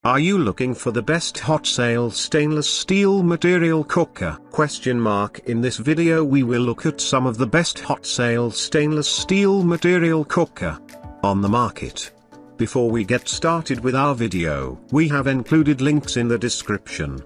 Are you looking for the best hot sale stainless steel material cooker? In this video we will look at some of the best hot sale stainless steel material cooker on the market. Before we get started with our video, we have included links in the description.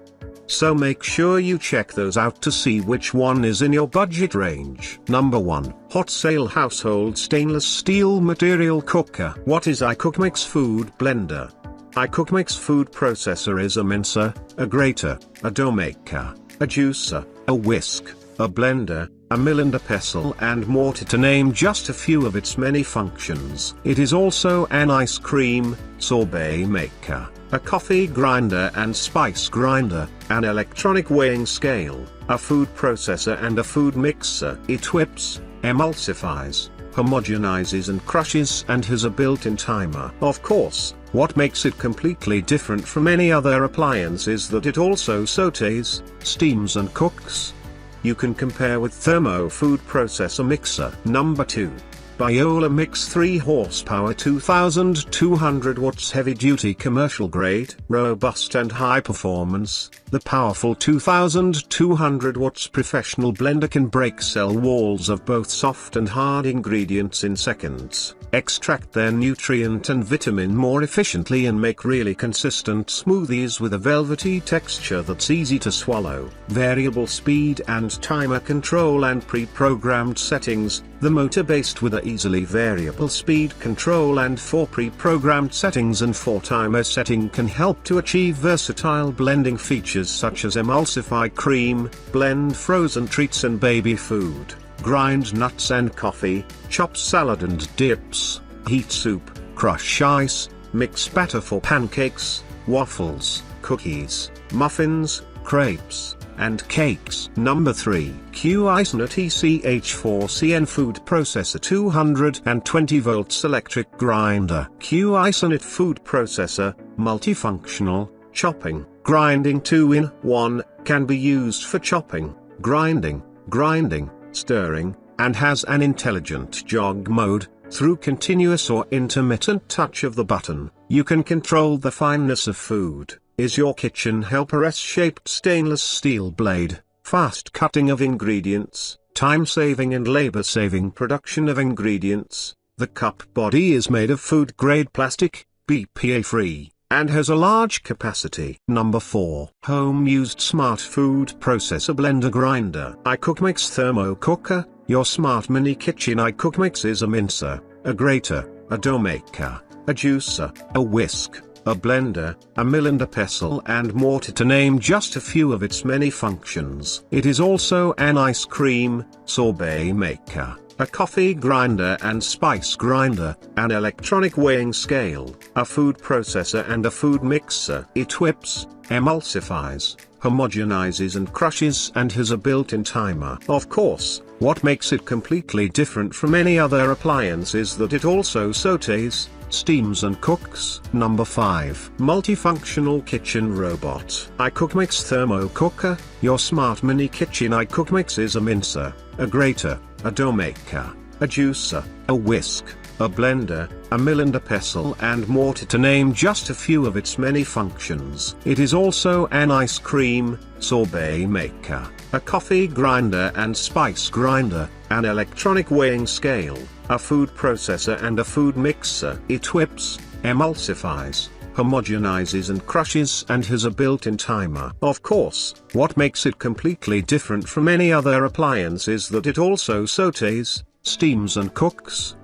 So make sure you check those out to see which one is in your budget range. Number 1. Hot Sale Household Stainless Steel Material Cooker. What is BioloMix Food Blender? BioloMix Food Processor is a mincer, a grater, a dough maker, a juicer, a whisk, a blender, a mill and a pestle and mortar, to name just a few of its many functions. It is also an ice cream sorbet maker, a coffee grinder and spice grinder, an electronic weighing scale, a food processor and a food mixer. It whips, emulsifies, homogenizes and crushes and has a built-in timer. Of course, what makes it completely different from any other appliance is that it also sautés, steams and cooks. You can compare with Thermo food processor mixer. Number 2. BioloMix 3 horsepower 2200 watts heavy duty commercial grade, robust and high performance. The powerful 2200 watts professional blender can break cell walls of both soft and hard ingredients in seconds, extract their nutrient and vitamin more efficiently and make really consistent smoothies with a velvety texture that's easy to swallow. Variable speed and timer control and pre-programmed settings. The motor based with a easily variable speed control and 4 pre-programmed settings and 4 timer setting can help to achieve versatile blending features such as emulsify cream, blend frozen treats and baby food, grind nuts and coffee, chop salad and dips, heat soup, crush ice, mix batter for pancakes, waffles, cookies, muffins, crepes, and cakes. Number 3. Cuisinart ECH4CN Food Processor 220 volts electric grinder. Cuisinart Food Processor, multifunctional, chopping, grinding 2-in-1, can be used for chopping, grinding, stirring, and has an intelligent jog mode. Through continuous or intermittent touch of the button, you can control the fineness of food. Is your kitchen helper S-shaped stainless steel blade, fast cutting of ingredients, time-saving and labor-saving production of ingredients. The cup body is made of food-grade plastic, BPA-free, and has a large capacity. Number 4. Home-used smart food processor blender grinder. BioloMix Thermo Cooker, your smart mini kitchen. BioloMix is a mincer, a grater, a dough maker, a juicer, a whisk, a blender, a mill and a pestle and mortar, to name just a few of its many functions. It is also an ice cream sorbet maker, a coffee grinder and spice grinder, an electronic weighing scale, a food processor and a food mixer. It whips, emulsifies, homogenizes and crushes and has a built-in timer. Of course, what makes it completely different from any other appliance is that it also sautés, steams and cooks. Number 5. Multifunctional Kitchen Robot. BioloMix Thermo Cooker, your smart mini kitchen. BioloMix is a mincer, a grater, a dough maker, a juicer, a whisk, a blender, a mill and a pestle and mortar, to name just a few of its many functions. It is also an ice cream sorbet maker, a coffee grinder and spice grinder, an electronic weighing scale, a food processor and a food mixer. It whips, emulsifies, homogenizes and crushes and has a built-in timer. Of course, what makes it completely different from any other appliance is that it also sautés, steams and cooks.